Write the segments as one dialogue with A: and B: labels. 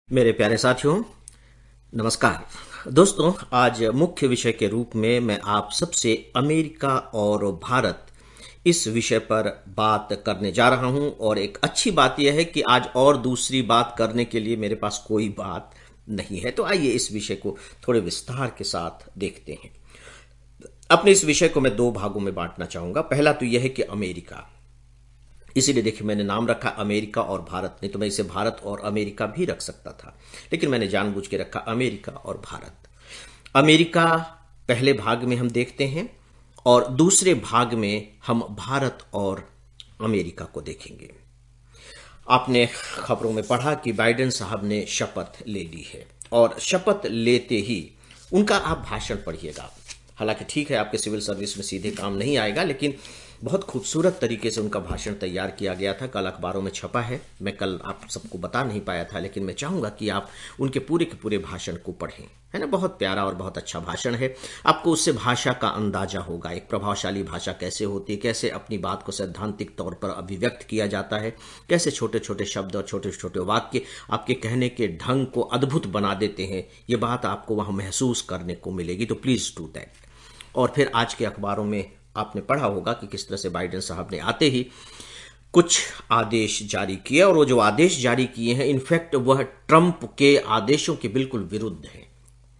A: मेरे प्यारे साथियों, नमस्कार। दोस्तों, आज मुख्य विषय के रूप में मैं आप सबसे अमेरिका और भारत इस विषय पर बात करने जा रहा हूं। और एक अच्छी बात यह है कि आज और दूसरी बात करने के लिए मेरे पास कोई बात नहीं है। तो आइए इस विषय को थोड़े विस्तार के साथ देखते हैं। अपने इस विषय को मैं दो भागों में बांटना चाहूंगा। पहला तो यह है कि अमेरिका, इसीलिए देखिए मैंने नाम रखा अमेरिका और भारत। नहीं तो मैं इसे भारत और अमेरिका भी रख सकता था, लेकिन मैंने जानबूझ के रखा अमेरिका और भारत। अमेरिका पहले भाग में हम देखते हैं और दूसरे भाग में हम भारत और अमेरिका को देखेंगे। आपने खबरों में पढ़ा कि बाइडेन साहब ने शपथ ले ली है और शपथ लेते ही उनका आप भाषण पढ़िएगा। हालांकि ठीक है, आपके सिविल सर्विस में सीधे काम नहीं आएगा, लेकिन बहुत खूबसूरत तरीके से उनका भाषण तैयार किया गया था। कल अखबारों में छपा है। मैं कल आप सबको बता नहीं पाया था, लेकिन मैं चाहूंगा कि आप उनके पूरे के पूरे भाषण को पढ़ें। है ना, बहुत प्यारा और बहुत अच्छा भाषण है। आपको उससे भाषा का अंदाजा होगा, एक प्रभावशाली भाषा कैसे होती है, कैसे अपनी बात को सैद्धांतिक तौर पर अभिव्यक्त किया जाता है, कैसे छोटे छोटे शब्द और छोटे छोटे वाक्य आपके कहने के ढंग को अद्भुत बना देते हैं। ये बात आपको वहां महसूस करने को मिलेगी। तो प्लीज डू दैट। और फिर आज के अखबारों में आपने पढ़ा होगा कि किस तरह से बाइडेन साहब ने आते ही कुछ आदेश जारी किए, और वो जो आदेश जारी किए हैं इनफैक्ट वह ट्रंप के आदेशों के बिल्कुल विरुद्ध है।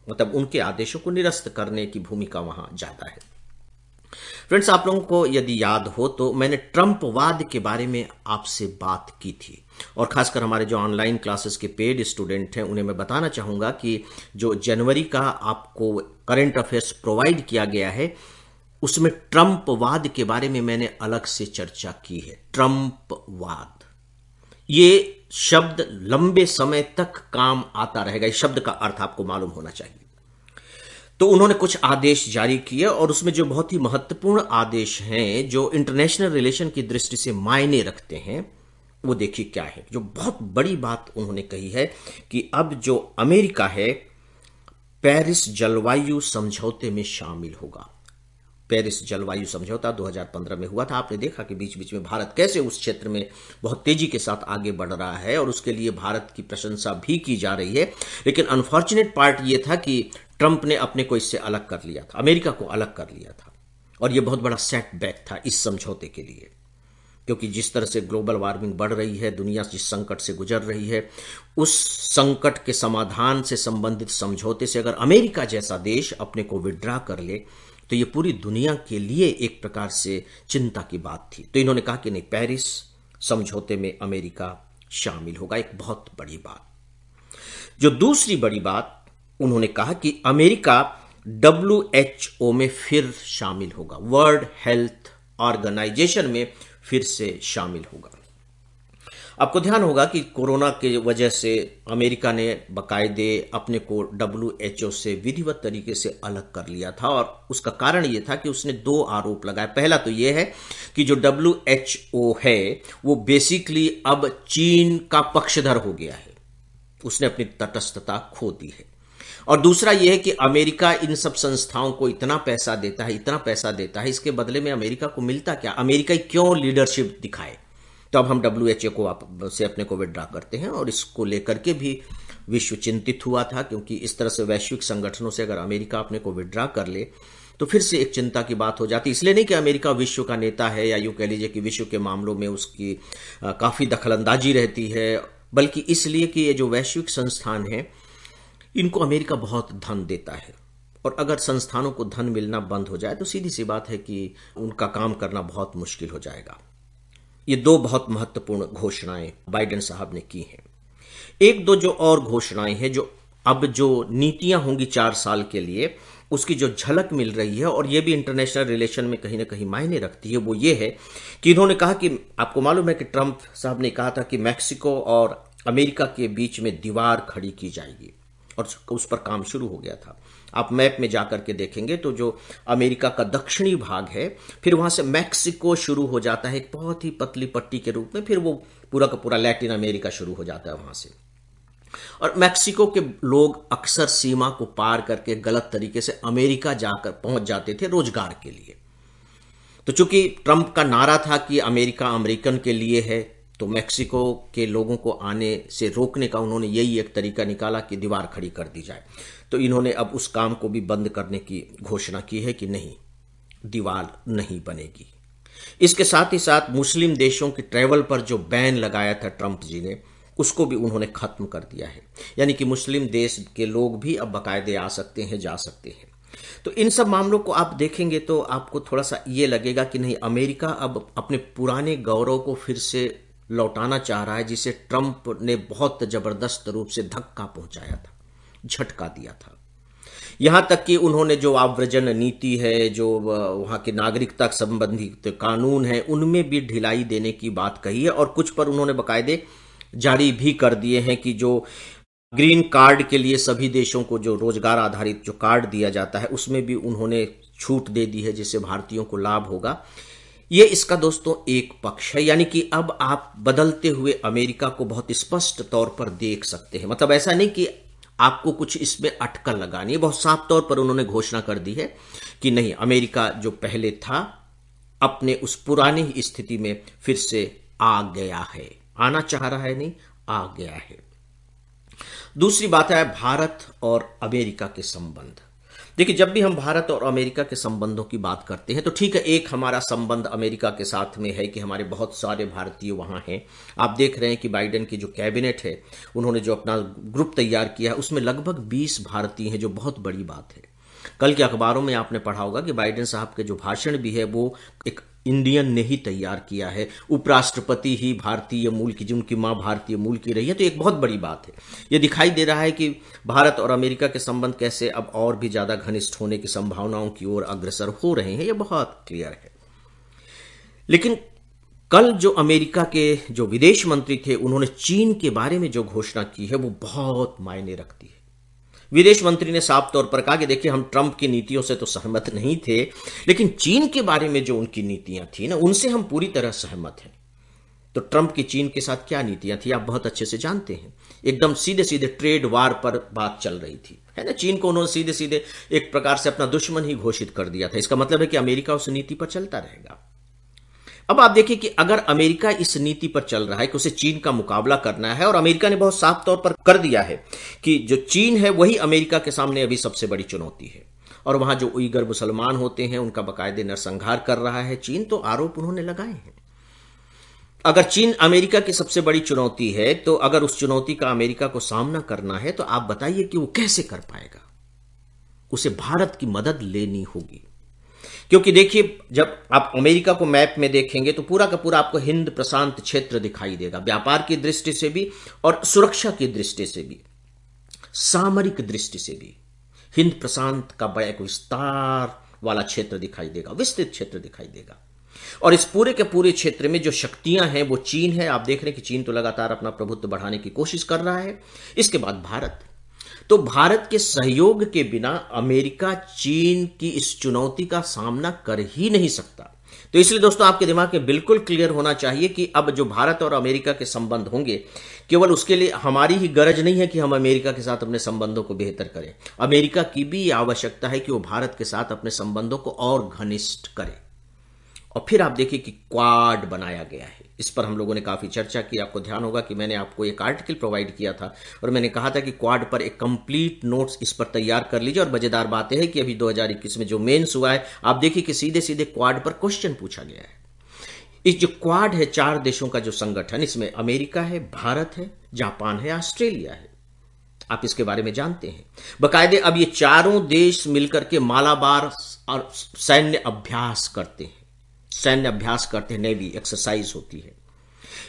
A: मतलब उनके आदेशों को निरस्त करने की भूमिका वहां ज्यादा है। फ्रेंड्स, आप लोगों को यदि याद हो तो मैंने ट्रंपवाद के बारे में आपसे बात की थी, और खासकर हमारे जो ऑनलाइन क्लासेस के पेड स्टूडेंट हैं उन्हें मैं बताना चाहूंगा कि जो जनवरी का आपको करंट अफेयर्स प्रोवाइड किया गया है उसमें ट्रंपवाद के बारे में मैंने अलग से चर्चा की है। ट्रंपवाद, ये शब्द लंबे समय तक काम आता रहेगा। इस शब्द का अर्थ आपको मालूम होना चाहिए। तो उन्होंने कुछ आदेश जारी किए, और उसमें जो बहुत ही महत्वपूर्ण आदेश हैं जो इंटरनेशनल रिलेशन की दृष्टि से मायने रखते हैं, वो देखिए क्या है। जो बहुत बड़ी बात उन्होंने कही है कि अब जो अमेरिका है पेरिस जलवायु समझौते में शामिल होगा। पेरिस जलवायु समझौता 2015 में हुआ था। आपने देखा कि बीच बीच में भारत कैसे उस क्षेत्र में बहुत तेजी के साथ आगे बढ़ रहा है, और उसके लिए भारत की प्रशंसा भी की जा रही है। लेकिन अनफॉर्चुनेट पार्ट ये था कि ट्रंप ने अपने को इससे अलग कर लिया था, अमेरिका को अलग कर लिया था, और यह बहुत बड़ा सेटबैक था इस समझौते के लिए। क्योंकि जिस तरह से ग्लोबल वार्मिंग बढ़ रही है, दुनिया जिस संकट से गुजर रही है, उस संकट के समाधान से संबंधित समझौते से अगर अमेरिका जैसा देश अपने को विड्रा कर ले तो ये पूरी दुनिया के लिए एक प्रकार से चिंता की बात थी। तो इन्होंने कहा कि नहीं, पेरिस समझौते में अमेरिका शामिल होगा। एक बहुत बड़ी बात। जो दूसरी बड़ी बात उन्होंने कहा कि अमेरिका WHO में फिर शामिल होगा, वर्ल्ड हेल्थ ऑर्गेनाइजेशन में फिर से शामिल होगा। आपको ध्यान होगा कि कोरोना की वजह से अमेरिका ने बाकायदे अपने को WHO से विधिवत तरीके से अलग कर लिया था, और उसका कारण यह था कि उसने दो आरोप लगाए। पहला तो यह है कि जो WHO है वो बेसिकली अब चीन का पक्षधर हो गया है, उसने अपनी तटस्थता खो दी है। और दूसरा यह है कि अमेरिका इन सब संस्थाओं को इतना पैसा देता है, इतना पैसा देता है, इसके बदले में अमेरिका को मिलता क्या? अमेरिका क्यों लीडरशिप दिखाए? तो अब हम WHO को से अपने को विड्रा करते हैं, और इसको लेकर के भी विश्व चिंतित हुआ था। क्योंकि इस तरह से वैश्विक संगठनों से अगर अमेरिका अपने को विड्रा कर ले तो फिर से एक चिंता की बात हो जाती। इसलिए नहीं कि अमेरिका विश्व का नेता है, या यूं कह लीजिए कि विश्व के मामलों में उसकी काफी दखलंदाजी रहती है, बल्कि इसलिए कि ये जो वैश्विक संस्थान है इनको अमेरिका बहुत धन देता है, और अगर संस्थानों को धन मिलना बंद हो जाए तो सीधी सी बात है कि उनका काम करना बहुत मुश्किल हो जाएगा। ये दो बहुत महत्वपूर्ण घोषणाएं बाइडेन साहब ने की हैं। एक दो जो और घोषणाएं हैं, जो अब जो नीतियां होंगी 4 साल के लिए, उसकी जो झलक मिल रही है, और ये भी इंटरनेशनल रिलेशन में कहीं ना कहीं मायने रखती है, वो ये है कि इन्होंने कहा कि आपको मालूम है कि ट्रंप साहब ने कहा था कि मैक्सिको और अमेरिका के बीच में दीवार खड़ी की जाएगी, और उस पर काम शुरू हो गया था। आप मैप में जाकर के देखेंगे तो जो अमेरिका का दक्षिणी भाग है, फिर वहां से मैक्सिको शुरू हो जाता है एक बहुत ही पतली पट्टी के रूप में, फिर वो पूरा का पूरा लैटिन अमेरिका शुरू हो जाता है वहां से। और मैक्सिको के लोग अक्सर सीमा को पार करके गलत तरीके से अमेरिका जाकर पहुंच जाते थे रोजगार के लिए। तो चूंकि ट्रंप का नारा था कि अमेरिका अमेरिकन के लिए है, तो मैक्सिको के लोगों को आने से रोकने का उन्होंने यही एक तरीका निकाला कि दीवार खड़ी कर दी जाए। तो इन्होंने अब उस काम को भी बंद करने की घोषणा की है कि नहीं, दीवार नहीं बनेगी। इसके साथ ही साथ मुस्लिम देशों की ट्रैवल पर जो बैन लगाया था ट्रंप जी ने, उसको भी उन्होंने खत्म कर दिया है। यानी कि मुस्लिम देश के लोग भी अब बाकायदे आ सकते हैं, जा सकते हैं। तो इन सब मामलों को आप देखेंगे तो आपको थोड़ा सा ये लगेगा कि नहीं, अमेरिका अब अपने पुराने गौरव को फिर से लौटाना चाह रहा है, जिसे ट्रंप ने बहुत जबरदस्त रूप से धक्का पहुंचाया था, झटका दिया था। यहां तक कि उन्होंने जो आव्रजन नीति है, जो वहां के नागरिकता संबंधित कानून है, उनमें भी ढिलाई देने की बात कही है। और कुछ पर उन्होंने बाकायदे जारी भी कर दिए हैं कि जो ग्रीन कार्ड के लिए सभी देशों को जो रोजगार आधारित जो कार्ड दिया जाता है, उसमें भी उन्होंने छूट दे दी है, जिससे भारतीयों को लाभ होगा। ये इसका दोस्तों एक पक्ष है। यानी कि अब आप बदलते हुए अमेरिका को बहुत स्पष्ट तौर पर देख सकते हैं। मतलब ऐसा नहीं कि आपको कुछ इसमें अटकल लगानी है, बहुत साफ तौर पर उन्होंने घोषणा कर दी है कि नहीं, अमेरिका जो पहले था अपने उस पुरानी ही स्थिति में फिर से आ गया है। आना चाह रहा है नहीं, आ गया है। दूसरी बात है भारत और अमेरिका के संबंध। देखिए, जब भी हम भारत और अमेरिका के संबंधों की बात करते हैं तो ठीक है, एक हमारा संबंध अमेरिका के साथ में है कि हमारे बहुत सारे भारतीय वहां हैं। आप देख रहे हैं कि बाइडेन की जो कैबिनेट है, उन्होंने जो अपना ग्रुप तैयार किया है, उसमें लगभग 20 भारतीय हैं, जो बहुत बड़ी बात है। कल के अखबारों में आपने पढ़ा होगा कि बाइडेन साहब के जो भाषण भी है वो एक इंडियन ने ही तैयार किया है। उपराष्ट्रपति ही भारतीय मूल की, जिनकी मां भारतीय मूल की रही है। तो एक बहुत बड़ी बात है। यह दिखाई दे रहा है कि भारत और अमेरिका के संबंध कैसे अब और भी ज्यादा घनिष्ठ होने की संभावनाओं की ओर अग्रसर हो रहे हैं। यह बहुत क्लियर है। लेकिन कल जो अमेरिका के जो विदेश मंत्री थे, उन्होंने चीन के बारे में जो घोषणा की है वो बहुत मायने रखती है। विदेश मंत्री ने साफ तौर पर कहा कि देखिए, हम ट्रंप की नीतियों से तो सहमत नहीं थे, लेकिन चीन के बारे में जो उनकी नीतियां थी ना, उनसे हम पूरी तरह सहमत हैं। तो ट्रंप की चीन के साथ क्या नीतियां थी आप बहुत अच्छे से जानते हैं। एकदम सीधे सीधे ट्रेड वार पर बात चल रही थी, है ना। चीन को उन्होंने सीधे सीधे एक प्रकार से अपना दुश्मन ही घोषित कर दिया था। इसका मतलब है कि अमेरिका उस नीति पर चलता रहेगा। अब आप देखिए कि अगर अमेरिका इस नीति पर चल रहा है कि उसे चीन का मुकाबला करना है, और अमेरिका ने बहुत साफ तौर पर कर दिया है कि जो चीन है वही अमेरिका के सामने अभी सबसे बड़ी चुनौती है, और वहां जो उइगर मुसलमान होते हैं उनका बाकायदे नरसंहार कर रहा है चीन, तो आरोप उन्होंने लगाए हैं। अगर चीन अमेरिका की सबसे बड़ी चुनौती है, तो अगर उस चुनौती का अमेरिका को सामना करना है, तो आप बताइए कि वो कैसे कर पाएगा। उसे भारत की मदद लेनी होगी। क्योंकि देखिए, जब आप अमेरिका को मैप में देखेंगे तो पूरा का पूरा आपको हिंद प्रशांत क्षेत्र दिखाई देगा, व्यापार की दृष्टि से भी और सुरक्षा की दृष्टि से भी, सामरिक दृष्टि से भी। हिंद प्रशांत का बड़ा एक विस्तार वाला क्षेत्र दिखाई देगा, विस्तृत क्षेत्र दिखाई देगा। और इस पूरे के पूरे क्षेत्र में जो शक्तियां हैं वो चीन है। आप देख रहे हैं कि चीन तो लगातार अपना प्रभुत्व बढ़ाने की कोशिश कर रहा है। इसके बाद भारत। तो भारत के सहयोग के बिना अमेरिका चीन की इस चुनौती का सामना कर ही नहीं सकता। तो इसलिए दोस्तों, आपके दिमाग में बिल्कुल क्लियर होना चाहिए कि अब जो भारत और अमेरिका के संबंध होंगे, केवल उसके लिए हमारी ही गरज नहीं है कि हम अमेरिका के साथ अपने संबंधों को बेहतर करें। अमेरिका की भी आवश्यकता है कि वो भारत के साथ अपने संबंधों को और घनिष्ठ करे। और फिर आप देखिए कि क्वाड बनाया गया है। इस पर हम लोगों ने काफी चर्चा की। आपको ध्यान होगा कि मैंने आपको एक आर्टिकल प्रोवाइड किया था और मैंने कहा था कि क्वाड पर एक कंप्लीट नोट्स इस पर तैयार कर लीजिए। और मजेदार बात है कि अभी 2021 में जो मेंस हुआ है, आप देखिए कि सीधे सीधे क्वाड पर क्वेश्चन पूछा गया है। इस जो क्वाड है, 4 देशों का जो संगठन, इसमें अमेरिका है, भारत है, जापान है, ऑस्ट्रेलिया है। आप इसके बारे में जानते हैं। बकायदे अब ये चारों देश मिलकर के मालाबार और सैन्य अभ्यास करते हैं। नेवी एक्सरसाइज होती है।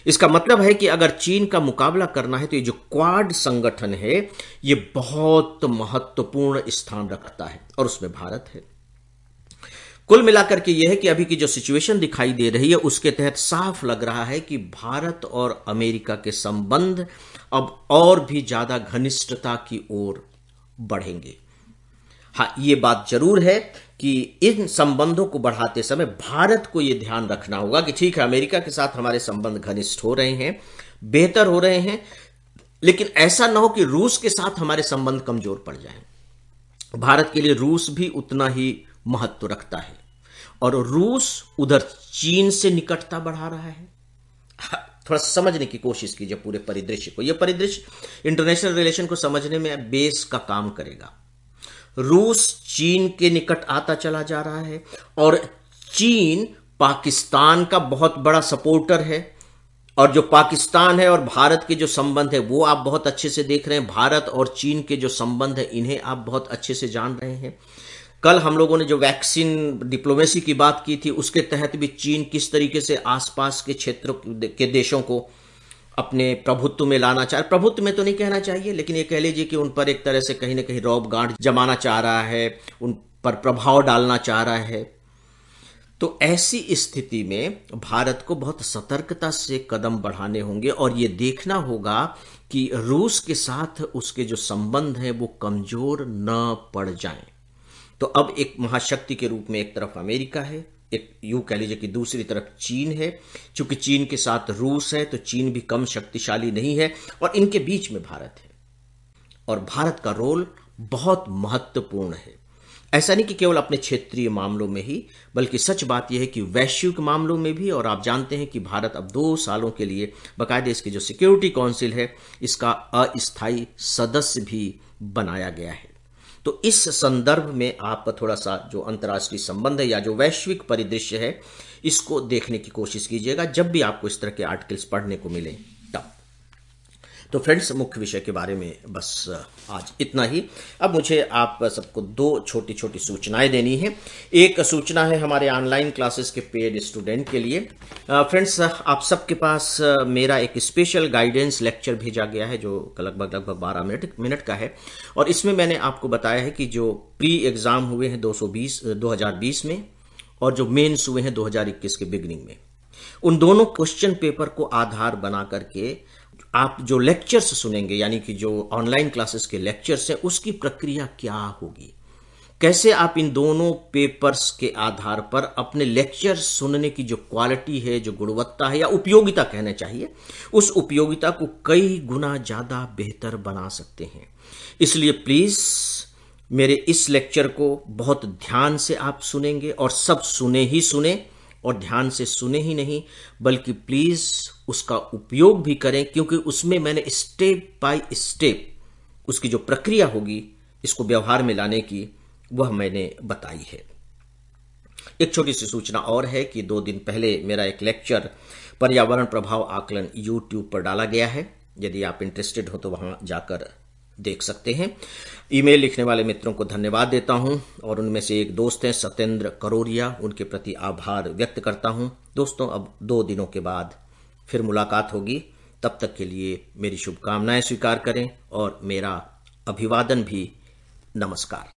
A: इसका मतलब है कि अगर चीन का मुकाबला करना है तो ये जो क्वाड संगठन है ये बहुत महत्वपूर्ण स्थान रखता है, और उसमें भारत है। कुल मिलाकर के यह है कि अभी की जो सिचुएशन दिखाई दे रही है उसके तहत साफ लग रहा है कि भारत और अमेरिका के संबंध अब और भी ज्यादा घनिष्ठता की ओर बढ़ेंगे। हाँ, ये बात जरूर है कि इन संबंधों को बढ़ाते समय भारत को यह ध्यान रखना होगा कि ठीक है, अमेरिका के साथ हमारे संबंध घनिष्ठ हो रहे हैं, बेहतर हो रहे हैं, लेकिन ऐसा ना हो कि रूस के साथ हमारे संबंध कमजोर पड़ जाएं। भारत के लिए रूस भी उतना ही महत्व रखता है, और रूस उधर चीन से निकटता बढ़ा रहा है। थोड़ा समझने की कोशिश कीजिए पूरे परिदृश्य को। यह परिदृश्य इंटरनेशनल रिलेशन को समझने में बेस का काम करेगा। रूस चीन के निकट आता चला जा रहा है और चीन पाकिस्तान का बहुत बड़ा सपोर्टर है, और जो पाकिस्तान है और भारत के जो संबंध है वो आप बहुत अच्छे से देख रहे हैं। भारत और चीन के जो संबंध है इन्हें आप बहुत अच्छे से जान रहे हैं। कल हम लोगों ने जो वैक्सीन डिप्लोमेसी की बात की थी उसके तहत भी चीन किस तरीके से आसपास के क्षेत्रों के देशों को अपने प्रभुत्व में लाना चाह रहा है। प्रभुत्व में तो नहीं कहना चाहिए, लेकिन ये कह लीजिए कि उन पर एक तरह से कहीं ना कहीं रौब गांठ जमाना चाह रहा है, उन पर प्रभाव डालना चाह रहा है। तो ऐसी स्थिति में भारत को बहुत सतर्कता से कदम बढ़ाने होंगे और ये देखना होगा कि रूस के साथ उसके जो संबंध हैं वो कमजोर न पड़ जाएं। तो अब एक महाशक्ति के रूप में एक तरफ अमेरिका है, एक यूं कह लीजिए कि दूसरी तरफ चीन है। चूंकि चीन के साथ रूस है तो चीन भी कम शक्तिशाली नहीं है, और इनके बीच में भारत है और भारत का रोल बहुत महत्वपूर्ण है। ऐसा नहीं कि केवल अपने क्षेत्रीय मामलों में ही, बल्कि सच बात यह है कि वैश्विक मामलों में भी। और आप जानते हैं कि भारत अब 2 सालों के लिए बाकायदे इसकी जो सिक्योरिटी काउंसिल है इसका अस्थायी सदस्य भी बनाया गया है। तो इस संदर्भ में आप थोड़ा सा जो अंतर्राष्ट्रीय संबंध है या जो वैश्विक परिदृश्य है इसको देखने की कोशिश कीजिएगा जब भी आपको इस तरह के आर्टिकल्स पढ़ने को मिले तब। तो फ्रेंड्स, मुख्य विषय के बारे में बस आज इतना ही। अब मुझे आप सबको 2 छोटी छोटी सूचनाएं देनी है। एक सूचना है हमारे ऑनलाइन क्लासेस के पेड स्टूडेंट के लिए। फ्रेंड्स, आप सबके पास मेरा एक स्पेशल गाइडेंस लेक्चर भेजा गया है जो लगभग 12 मिनट का है, और इसमें मैंने आपको बताया है कि जो प्री एग्जाम हुए हैं 2020 में और जो मेंस हुए हैं 2021 के बिगिनिंग में, उन दोनों क्वेश्चन पेपर को आधार बना करके आप जो लेक्चर्स सुनेंगे, यानी कि जो ऑनलाइन क्लासेस के लेक्चर्स हैं, उसकी प्रक्रिया क्या होगी, कैसे आप इन दोनों पेपर्स के आधार पर अपने लेक्चर्स सुनने की जो क्वालिटी है, जो गुणवत्ता है या उपयोगिता कहना चाहिए, उस उपयोगिता को कई गुना ज्यादा बेहतर बना सकते हैं। इसलिए प्लीज मेरे इस लेक्चर को बहुत ध्यान से आप सुनेंगे, और सब सुने ही सुने, और ध्यान से सुने ही नहीं बल्कि प्लीज उसका उपयोग भी करें, क्योंकि उसमें मैंने स्टेप बाय स्टेप उसकी जो प्रक्रिया होगी इसको व्यवहार में लाने की वह मैंने बताई है। एक छोटी सी सूचना और है कि 2 दिन पहले मेरा एक लेक्चर पर्यावरण प्रभाव आकलन YouTube पर डाला गया है। यदि आप इंटरेस्टेड हो तो वहां जाकर देख सकते हैं। ईमेल लिखने वाले मित्रों को धन्यवाद देता हूं, और उनमें से एक दोस्त हैं सत्येंद्र करोरिया, उनके प्रति आभार व्यक्त करता हूं। दोस्तों, अब 2 दिनों के बाद फिर मुलाकात होगी। तब तक के लिए मेरी शुभकामनाएं स्वीकार करें और मेरा अभिवादन भी। नमस्कार।